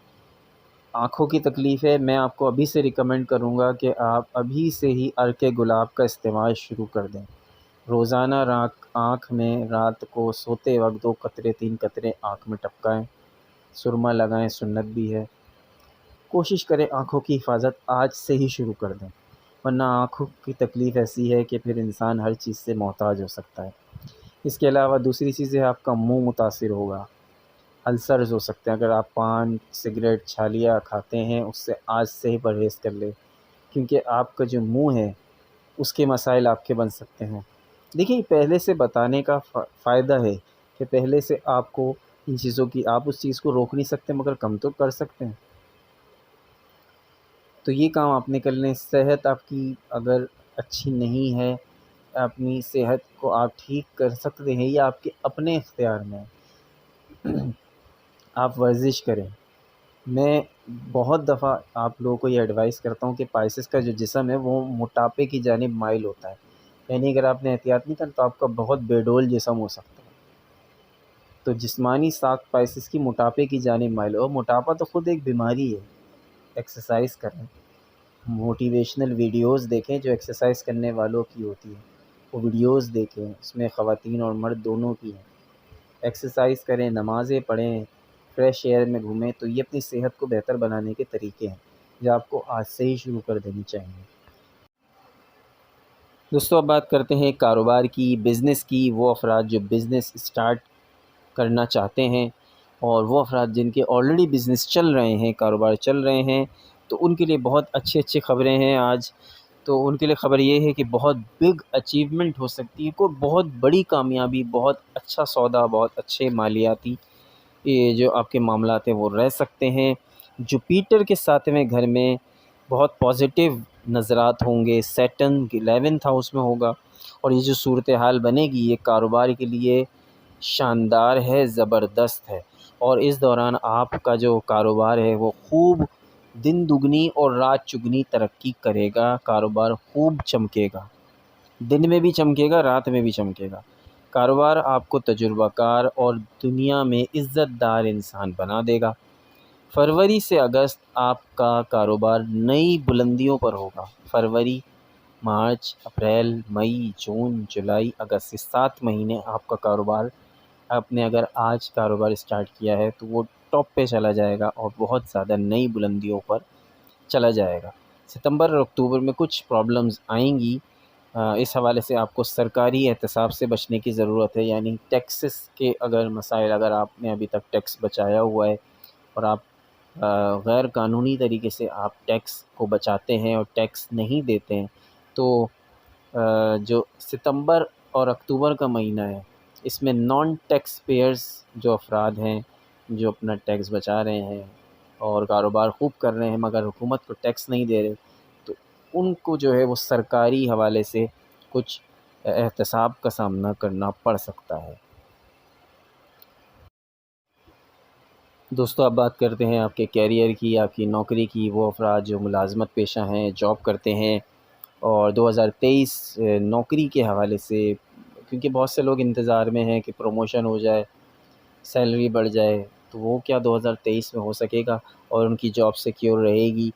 آنکھوں کی تکلیف ہے، میں آپ کو ابھی سے ریکمینڈ کروں گا کہ آپ ابھی سے ہی عرق گلاب کا استعمال شروع کر دیں۔ روزانہ آنکھ میں رات کو سوتے وقت 2 قطرے 3 قطرے آنکھ میں ٹپکائیں، سرما لگائیں، سنت بھی ہے۔ کوشش کریں آنکھوں کی حفاظت آج سے ہی شروع کر دیں، ورنہ آنکھوں کی تکلیف ایسی ہے کہ پھر انسان ہر چیز سے محتاج ہو سکتا ہے۔ اس کے علاوہ دوسری چیز ہے، آپ کا منہ متاثر ہوگا، السرز ہو سکتے ہیں۔ اگر آپ پان، سگریٹ، چھالیاں کھاتے ہیں، اس سے آج سے ہی پرہیز کر لیں، کیونکہ آپ کا جو منہ ہے اس کے مسائل آپ کے بن سکتے ہیں۔ دیکھیں، پہلے سے بتانے کا فائدہ ہے کہ پہلے سے آپ کو ان چیزوں کی، آپ اس چیز کو روک نہیں سکتے مگر کم تو کر سکتے ہیں۔ تو یہ کام آپ نے کر لیں۔ صحت آپ کی اگر اچھی نہیں ہے، اپنی صحت کو آپ ٹھیک کر سکتے ہیں، یہ آپ کے اپنے اختیار میں ہے۔ آپ ورزش کریں۔ میں بہت دفعہ آپ لوگوں کو یہ ایڈوائز کرتا ہوں کہ پائسس کا جو جسم ہے وہ موٹاپے کی جانب مائل ہوتا ہے، یعنی اگر آپ نے احتیاط نہیں کرا تو آپ کا بہت بے ڈول جسم ہو سکتا ہے۔ تو جسمانی ساخت پائسس کی موٹاپے کی جانب مائل ہو، موٹاپا تو خود ایک بیماری ہے۔ ایکسرسائز کریں، موٹیویشنل ویڈیوز دیکھیں جو ایکسرسائز کرنے والوں کی ہوتی ہیں، وہ ویڈیوز دیکھیں، اس میں خواتین اور مرد دونوں کی ہیں۔ ایکسرسائز کریں، نمازیں پڑھیں، فریش ایئر میں گھومیں، تو یہ اپنی صحت کو بہتر بنانے کے طریقے ہیں جو آپ کو آج سے ہی شروع کر دینی چاہیے۔ دوستو، اب بات کرتے ہیں کاروبار کی، بزنس کی۔ وہ افراد جو بزنس اسٹارٹ کرنا چاہتے ہیں، اور وہ افراد جن کے آلریڈی بزنس چل رہے ہیں، کاروبار چل رہے ہیں، تو ان کے لیے بہت اچھی خبریں ہیں آج۔ تو ان کے لیے خبر یہ ہے کہ بہت بگ اچیومنٹ ہو سکتی ہے، کوئی بہت بڑی کامیابی، بہت اچھا سودا، بہت اچھے مالیاتی یہ جو آپ کے معاملات ہیں وہ رہ سکتے ہیں۔ جوپیٹر کے 7ویں گھر میں بہت پازیٹیو نظرات ہوں گے، سیٹرن 11th ہاؤس میں ہوگا، اور یہ جو صورتحال بنے گی یہ کاروبار کے لیے شاندار ہے، زبردست ہے، اور اس دوران آپ کا جو کاروبار ہے وہ خوب دن دگنی اور رات چگنی ترقی کرے گا، کاروبار خوب چمکے گا، دن میں بھی چمکے گا، رات میں بھی چمکے گا۔ کاروبار آپ کو تجربہ کار اور دنیا میں عزت دار انسان بنا دے گا۔ فروری سے اگست آپ کا کاروبار نئی بلندیوں پر ہوگا۔ فروری، مارچ، اپریل، مئی، جون، جولائی، اگست، یہ 7 مہینے آپ کا کاروبار، آپ نے اگر آج کاروبار اسٹارٹ کیا ہے تو وہ ٹاپ پہ چلا جائے گا اور بہت زیادہ نئی بلندیوں پر چلا جائے گا۔ ستمبر اور اکتوبر میں کچھ پرابلمز آئیں گی، اس حوالے سے آپ کو سرکاری احتساب سے بچنے کی ضرورت ہے، یعنی ٹیکسز کے اگر مسائل، اگر آپ نے ابھی تک ٹیکس بچایا ہوا ہے اور آپ غیر قانونی طریقے سے آپ ٹیکس کو بچاتے ہیں اور ٹیکس نہیں دیتے ہیں، تو جو ستمبر اور اکتوبر کا مہینہ ہے اس میں نان ٹیکس پیئرز جو افراد ہیں، جو اپنا ٹیکس بچا رہے ہیں اور کاروبار خوب کر رہے ہیں مگر حکومت کو ٹیکس نہیں دے رہے، تو ان کو جو ہے وہ سرکاری حوالے سے کچھ احتساب کا سامنا کرنا پڑ سکتا ہے۔ دوستو اب بات کرتے ہیں آپ کے کیریئر کی، آپ کی نوکری کی۔ وہ افراد جو ملازمت پیشہ ہیں، جاب کرتے ہیں اور 2023 نوکری کے حوالے سے، کیونکہ بہت سے لوگ انتظار میں ہیں کہ پروموشن ہو جائے، سیلری بڑھ جائے، تو وہ کیا 2023 میں ہو سکے گا اور ان کی جاب سیکیور رہے گی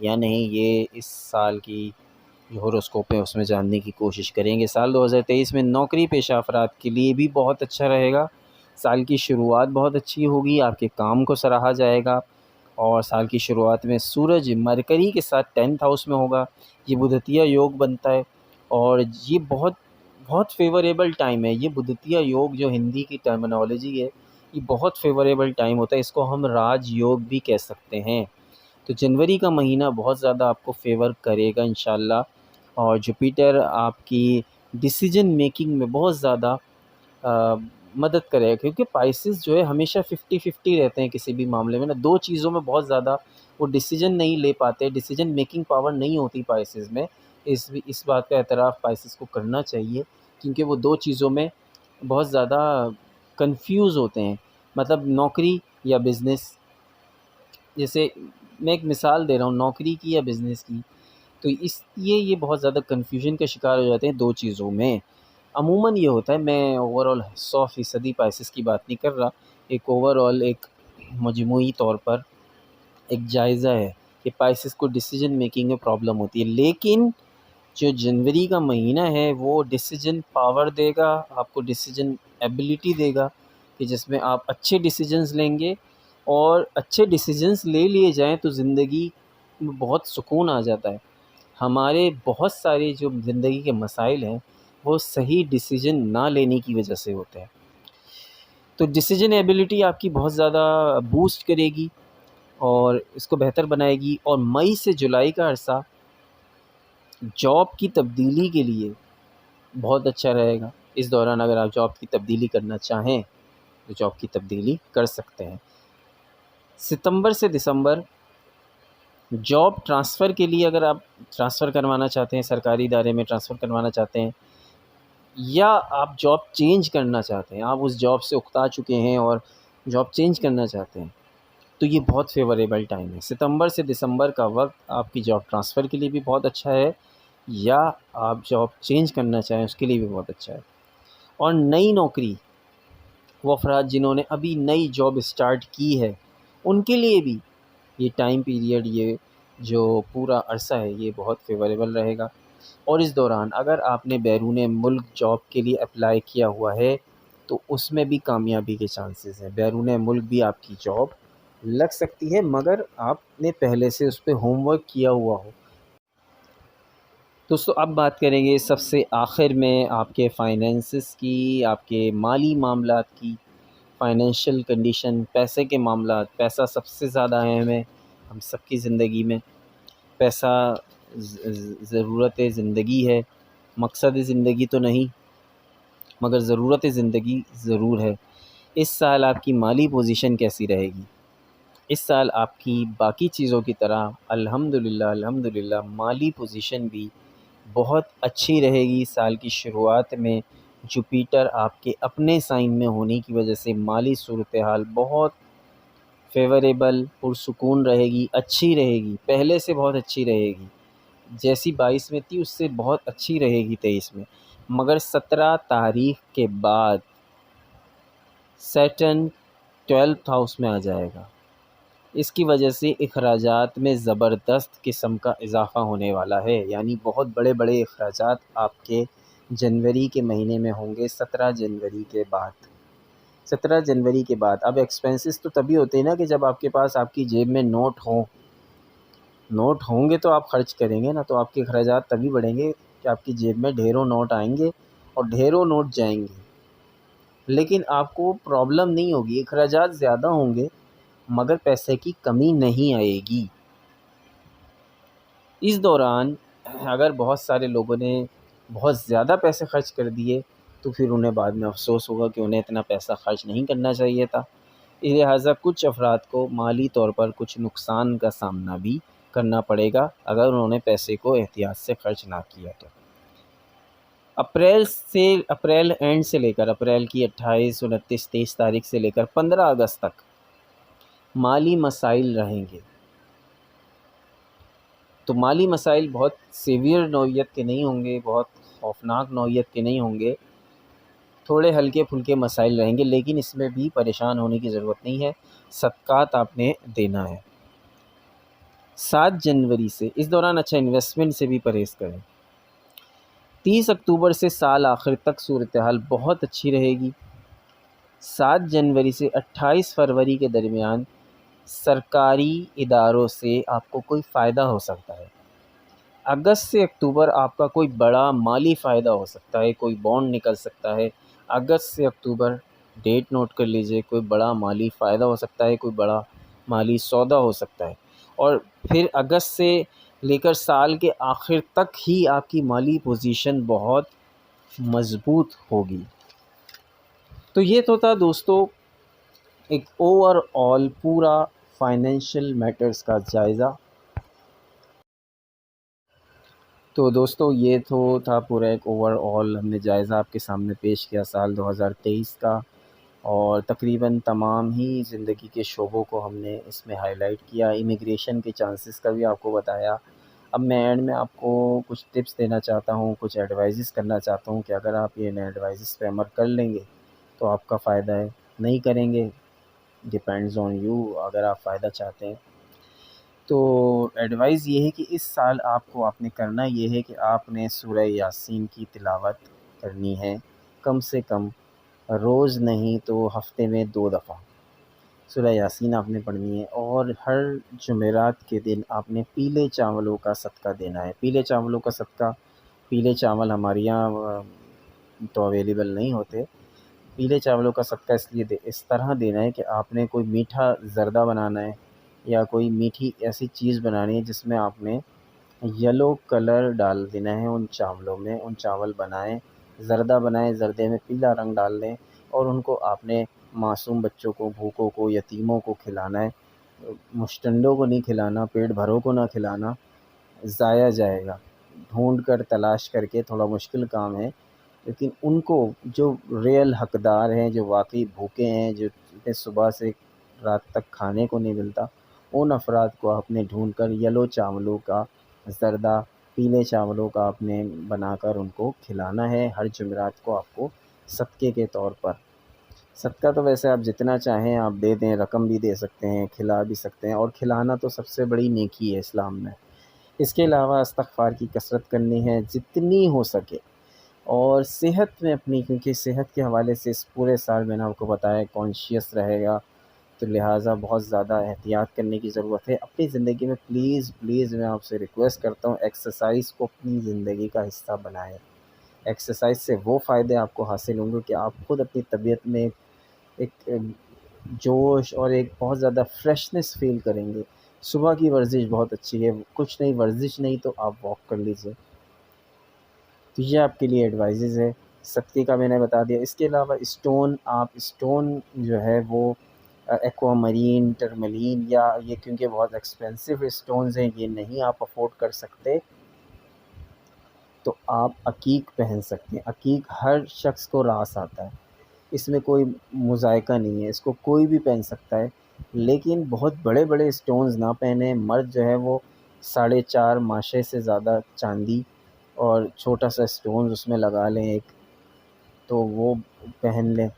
یا نہیں، یہ اس سال کی جو ہوروسکوپ ہے اس میں جاننے کی کوشش کریں گے۔ سال 2023 میں نوکری پیشہ افراد کے لیے بھی بہت اچھا رہے گا۔ سال کی شروعات بہت اچھی ہوگی، آپ کے کام کو سراہا جائے گا، اور سال کی شروعات میں سورج مرکری کے ساتھ 10th ہاؤس میں ہوگا، یہ بدھتیہ یوگ بنتا ہے، اور یہ بہت بہت فیوریبل ٹائم ہے۔ یہ بدھتیہ یوگ جو ہندی کی ٹرمنالوجی ہے، یہ بہت فیوریبل ٹائم ہوتا ہے، اس کو ہم راج یوگ بھی کہہ سکتے ہیں۔ تو جنوری کا مہینہ بہت زیادہ آپ کو فیور کرے گا انشاءاللہ، اور جوپیٹر آپ کی ڈیسیجن میکنگ میں بہت زیادہ مدد کرے گا، کیونکہ پائسز جو ہے ہمیشہ 50-50 رہتے ہیں کسی بھی معاملے میں نا، دو چیزوں میں بہت زیادہ وہ ڈیسیجن نہیں لے پاتے، ڈیسیجن میکنگ پاور نہیں ہوتی پائسز میں۔ اس بات کا اعتراف پائسز کو کرنا چاہیے، کیونکہ وہ دو چیزوں میں بہت زیادہ کنفیوز ہوتے ہیں، مطلب نوکری یا بزنس۔ جیسے میں ایک مثال دے رہا ہوں نوکری کی یا بزنس کی، تو اس لیے یہ بہت زیادہ کنفیوژن کا شکار ہو جاتے ہیں دو چیزوں میں۔ عموماً یہ ہوتا ہے، میں اوور آل 100% پائسز کی بات نہیں کر رہا، ایک اوور آل ایک مجموعی طور پر ایک جائزہ ہے کہ پائسز کو ڈیسیجن میکنگ میں پرابلم ہوتی ہے، لیکن جو جنوری کا مہینہ ہے وہ ڈیسیجن پاور دے گا آپ کو، ڈیسیجن ایبیلٹی دے گا کہ جس میں آپ اچھے ڈیسیجنز لیں گے، اور اچھے ڈیسیجنز لے لیے جائیں تو زندگی میں بہت سکون آ جاتا ہے۔ ہمارے بہت سارے جو زندگی کے مسائل ہیں وہ صحیح ڈیسیجن نہ لینے کی وجہ سے ہوتے ہیں، تو ڈیسیجن ایبیلٹی آپ کی بہت زیادہ بوسٹ کرے گی اور اس کو بہتر بنائے گی۔ اور مئی سے جولائی کا عرصہ جاب کی تبدیلی کے لیے بہت اچھا رہے گا۔ اس دوران اگر آپ جاب کی تبدیلی کرنا چاہیں تو جاب کی تبدیلی کر سکتے ہیں۔ ستمبر سے دسمبر جاب ٹرانسفر کے لیے، اگر آپ ٹرانسفر کروانا چاہتے ہیں، سرکاری ادارے میں ٹرانسفر کروانا چاہتے ہیں، یا آپ جاب چینج کرنا چاہتے ہیں، آپ اس جاب سے اکتا چکے ہیں اور جاب چینج کرنا چاہتے ہیں، تو یہ بہت فیوریبل ٹائم ہے۔ ستمبر سے دسمبر کا وقت آپ کی جاب ٹرانسفر کے لیے بھی بہت اچھا ہے، یا آپ جاب چینج کرنا چاہیں اس کے لیے بھی بہت اچھا ہے۔ اور نئی نوکری، وہ افراد جنہوں نے ابھی نئی جاب اسٹارٹ کی ہے، ان کے لیے بھی یہ ٹائم پیریڈ، یہ جو پورا عرصہ ہے، یہ بہت فیوریبل رہے گا۔ اور اس دوران اگر آپ نے بیرون ملک جاب کے لیے اپلائی کیا ہوا ہے تو اس میں بھی کامیابی کے چانسز ہیں، بیرون ملک بھی آپ کی جاب لگ سکتی ہے، مگر آپ نے پہلے سے اس پہ ہوم ورک کیا ہوا ہو۔ دوستو اب بات کریں گے سب سے آخر میں آپ کے فائنینسز کی، آپ کے مالی معاملات کی، فائنینشیل کنڈیشن، پیسے کے معاملات۔ پیسہ سب سے زیادہ اہم ہے ہم سب کی زندگی میں۔ پیسہ ضرورت زندگی ہے، مقصد زندگی تو نہیں، مگر ضرورت زندگی ضرور ہے۔ اس سال آپ کی مالی پوزیشن کیسی رہے گی؟ اس سال آپ کی باقی چیزوں کی طرح الحمدللہ مالی پوزیشن بھی بہت اچھی رہے گی۔ سال کی شروعات میں جوپیٹر آپ کے اپنے سائن میں ہونے کی وجہ سے مالی صورتحال بہت فیوریبل، پرسکون رہے گی، اچھی رہے گی، پہلے سے بہت اچھی رہے گی، جیسی 22 میں تھی اس سے بہت اچھی رہے گی 23 میں۔ مگر 17 تاریخ کے بعد سیٹرن 12th ہاؤس میں آ جائے گا، اس کی وجہ سے اخراجات میں زبردست قسم کا اضافہ ہونے والا ہے، یعنی بہت بڑے بڑے اخراجات آپ کے جنوری کے مہینے میں ہوں گے، 17 جنوری کے بعد۔ 17 جنوری کے بعد اب ایکسپینسز تو تبھی ہوتے ہیں نا کہ جب آپ کے پاس آپ کی جیب میں نوٹ ہوں گے تو آپ خرچ کریں گے نا، تو آپ کے اخراجات تبھی بڑھیں گے کہ آپ کی جیب میں ڈھیروں نوٹ آئیں گے اور ڈھیروں نوٹ جائیں گے، لیکن آپ کو پرابلم نہیں ہوگی، اخراجات زیادہ ہوں گے مگر پیسے کی کمی نہیں آئے گی۔ اس دوران اگر بہت سارے لوگوں نے بہت زیادہ پیسے خرچ کر دیے تو پھر انہیں بعد میں افسوس ہوگا کہ انہیں اتنا پیسہ خرچ نہیں کرنا چاہیے تھا۔ لہٰذا کچھ افراد کو مالی طور پر کچھ نقصان کا سامنا بھی کرنا پڑے گا اگر انہوں نے پیسے کو احتیاط سے خرچ نہ کیا تو۔ اپریل اینڈ سے لے کر اپریل کی 28، 29، 23 تاریخ سے لے کر 15 اگست تک مالی مسائل رہیں گے۔ تو مالی مسائل بہت سیویئر نوعیت کے نہیں ہوں گے، بہت خوفناک نوعیت کے نہیں ہوں گے، تھوڑے ہلکے پھلکے مسائل رہیں گے، لیکن اس میں بھی پریشان ہونے کی ضرورت نہیں ہے، صدقات آپ نے دینا ہے۔ 7 جنوری سے اس دوران اچھا انویسٹمنٹ سے بھی پرہیز کریں۔ 30 اکتوبر سے سال آخر تک صورتحال بہت اچھی رہے گی۔ 7 جنوری سے 28 فروری کے درمیان سرکاری اداروں سے آپ کو کوئی فائدہ ہو سکتا ہے۔ اگست سے اکتوبر آپ کا کوئی بڑا مالی فائدہ ہو سکتا ہے، کوئی بانڈ نکل سکتا ہے۔ اگست سے اکتوبر ڈیٹ نوٹ کر لیجئے، کوئی بڑا مالی فائدہ ہو سکتا ہے، کوئی بڑا مالی سودا ہو سکتا ہے، اور پھر اگست سے لے کر سال کے آخر تک ہی آپ کی مالی پوزیشن بہت مضبوط ہوگی۔ تو یہ تو تھا دوستو ایک اوور آل پورا فائنینشیل میٹرز کا جائزہ۔ تو دوستو یہ تو تھا پورا ایک اوور آل ہم نے جائزہ آپ کے سامنے پیش کیا سال 2023 کا، اور تقریباً تمام ہی زندگی کے شعبوں کو ہم نے اس میں ہائی لائٹ کیا، امیگریشن کے چانسز کا بھی آپ کو بتایا۔ اب میں اینڈ میں آپ کو کچھ ٹپس دینا چاہتا ہوں، کچھ ایڈوائزز کرنا چاہتا ہوں کہ اگر آپ یہ ایڈوائزز پہ عمل کر لیں گے تو آپ کا فائدہ ہے، نہیں کریں گے ڈیپینڈز آن یو۔ اگر آپ فائدہ چاہتے ہیں تو ایڈوائز یہ ہے کہ اس سال آپ نے کرنا یہ ہے کہ آپ نے سورہ یاسین کی تلاوت کرنی ہے، کم سے کم روز نہیں تو ہفتے میں 2 دفعہ سورہ یاسین آپ نے پڑھنی ہے، اور ہر جمعرات کے دن آپ نے پیلے چاولوں کا صدقہ دینا ہے۔ پیلے چاولوں کا صدقہ، پیلے چاول ہمارے یہاں تو اویلیبل نہیں ہوتے، پیلے چاولوں کا صدقہ اس طرح دینا ہے کہ آپ نے کوئی میٹھا زردہ بنانا ہے یا کوئی میٹھی ایسی چیز بنانی ہے جس میں آپ نے یلو کلر ڈال دینا ہے ان چاولوں میں، ان چاول بنائیں، زردہ بنائیں، زردے میں پیلا رنگ ڈال دیں، اور ان کو آپ نے معصوم بچوں کو، بھوکوں کو، یتیموں کو کھلانا ہے، مشٹنڈوں کو نہیں کھلانا، پیٹ بھروں کو نہ کھلانا، ضائع جائے گا۔ ڈھونڈ کر تلاش کر کے تھوڑا مشکل کام ہے، لیکن ان کو جو ریئل حقدار ہیں، جو واقعی بھوکے ہیں، جو صبح سے رات تک کھانے کو نہیں ملتا، ان افراد کو آپ نے ڈھونڈ کر یلو چاولوں کا زردہ، پیلے چاولوں کا آپ نے بنا کر ان کو کھلانا ہے ہر جمعرات کو آپ کو صدقے کے طور پر۔ صدقہ تو ویسے آپ جتنا چاہیں آپ دے دیں، رقم بھی دے سکتے ہیں، کھلا بھی سکتے ہیں، اور کھلانا تو سب سے بڑی نیکی ہے اسلام میں۔ اس کے علاوہ استغفار کی کثرت کرنی ہے جتنی ہو سکے، اور صحت میں اپنی، کیونکہ صحت کے حوالے سے اس پورے سال میں نے آپ کو بتایا کانشیس رہے گا، تو لہٰذا بہت زیادہ احتیاط کرنے کی ضرورت ہے اپنی زندگی میں۔ پلیز پلیز میں آپ سے ریکویسٹ کرتا ہوں ایکسرسائز کو اپنی زندگی کا حصہ بنائیں۔ ایکسرسائز سے وہ فائدے آپ کو حاصل ہوں گے کہ آپ خود اپنی طبیعت میں ایک جوش اور ایک بہت زیادہ فریشنس فیل کریں گے۔ صبح کی ورزش بہت اچھی ہے، کچھ نہیں ورزش نہیں تو آپ واک کر لیجئے۔ تو یہ آپ کے لیے ایڈوائزز ہے۔ صدقے کا میں نے بتا دیا۔ اس کے علاوہ اسٹون جو ہے وہ ایکوا مرین، ٹرملین، یا یہ کیونکہ بہت ایکسپینسو اسٹونز ہیں، یہ نہیں آپ افورڈ کر سکتے، تو آپ عقیق پہن سکتے ہیں۔ عقیق ہر شخص کو راس آتا ہے، اس میں کوئی مذائقہ نہیں ہے، اس کو کوئی بھی پہن سکتا ہے، لیکن بہت بڑے بڑے اسٹونز نہ پہنیں۔ مرد جو ہے وہ 4.5 ماشے سے زیادہ چاندی اور چھوٹا سا اسٹونز اس میں لگا لیں ایک، تو وہ پہن لیں،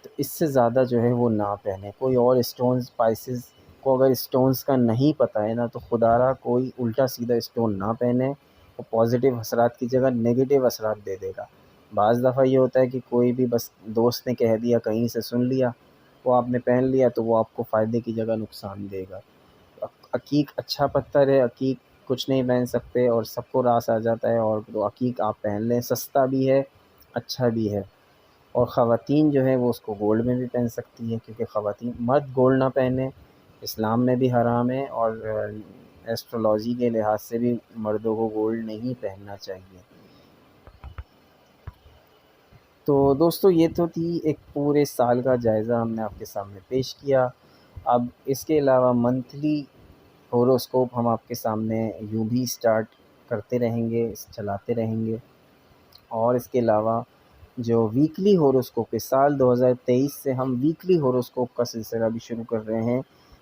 تو اس سے زیادہ جو ہے وہ نہ پہنیں۔ کوئی اور اسٹونز، اسپائسز کو اگر اسٹونز کا نہیں پتہ ہے نا، تو خدا را کوئی الٹا سیدھا اسٹون نہ پہنیں، وہ پازیٹیو اثرات کی جگہ نگیٹو اثرات دے دے گا۔ بعض دفعہ یہ ہوتا ہے کہ کوئی بھی بس دوست نے کہہ دیا، کہیں سے سن لیا، وہ آپ نے پہن لیا، تو وہ آپ کو فائدے کی جگہ نقصان دے گا۔ عقیق اچھا پتھر ہے، عقیق کچھ نہیں پہن سکتے اور سب کو راس آ جاتا ہے، اور تو عقیق آپ پہن لیں، سستا بھی ہے، اچھا بھی ہے۔ اور خواتین جو ہے وہ اس کو گولڈ میں بھی پہن سکتی ہے، کیونکہ خواتین، مرد گولڈ نہ پہنیں، اسلام میں بھی حرام ہے، اور ایسٹرولوجی کے لحاظ سے بھی مردوں کو گولڈ نہیں پہننا چاہیے۔ تو دوستو یہ تو تھی ایک پورے سال کا جائزہ ہم نے آپ کے سامنے پیش کیا۔ اب اس کے علاوہ منتھلی ہوروسکوپ ہم آپ کے سامنے یوں بھی سٹارٹ کرتے رہیں گے، چلاتے رہیں گے، اور اس کے علاوہ جو ویکلی ہوروسکوپ ہے، سال 2023 سے ہم ویکلی ہوروسکوپ کا سلسلہ بھی شروع کر رہے ہیں،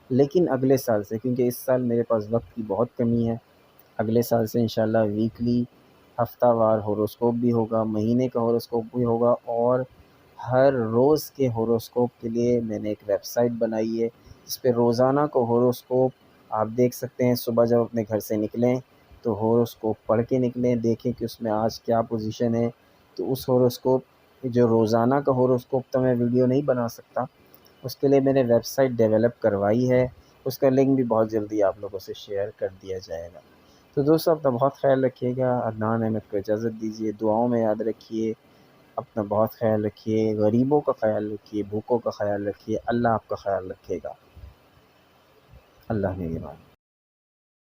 لیکن اگلے سال سے، کیونکہ اس سال میرے پاس وقت کی بہت کمی ہے۔ اگلے سال سے انشاءاللہ ویکلی ہفتہ وار ہوروسکوپ بھی ہوگا، مہینے کا ہوروسکوپ بھی ہوگا، اور ہر روز کے ہوروسکوپ کے لیے میں نے ایک ویب سائٹ بنائی ہے جس پہ روزانہ کو ہوروسکوپ آپ دیکھ سکتے ہیں۔ صبح جب اپنے گھر سے نکلیں تو ہوروسکوپ پڑھ کے نکلیں، دیکھیں کہ اس میں آج کیا پوزیشن ہے۔ تو اس ہوروسکوپ جو روزانہ کا ہوروسکوپ تو میں ویڈیو نہیں بنا سکتا، اس کے لیے میں نے ویب سائٹ ڈیولپ کروائی ہے، اس کا لنک بھی بہت جلدی آپ لوگوں سے شیئر کر دیا جائے گا۔ تو دوستو اپنا بہت خیال رکھیے گا، عدنان احمد کو اجازت دیجیے، دعاؤں میں یاد رکھیے، اپنا بہت خیال رکھیے، غریبوں کا خیال رکھیے، بھوکوں کا خیال رکھیے، اللہ آپ کا خیال رکھے گا۔ اللہ نگہبان۔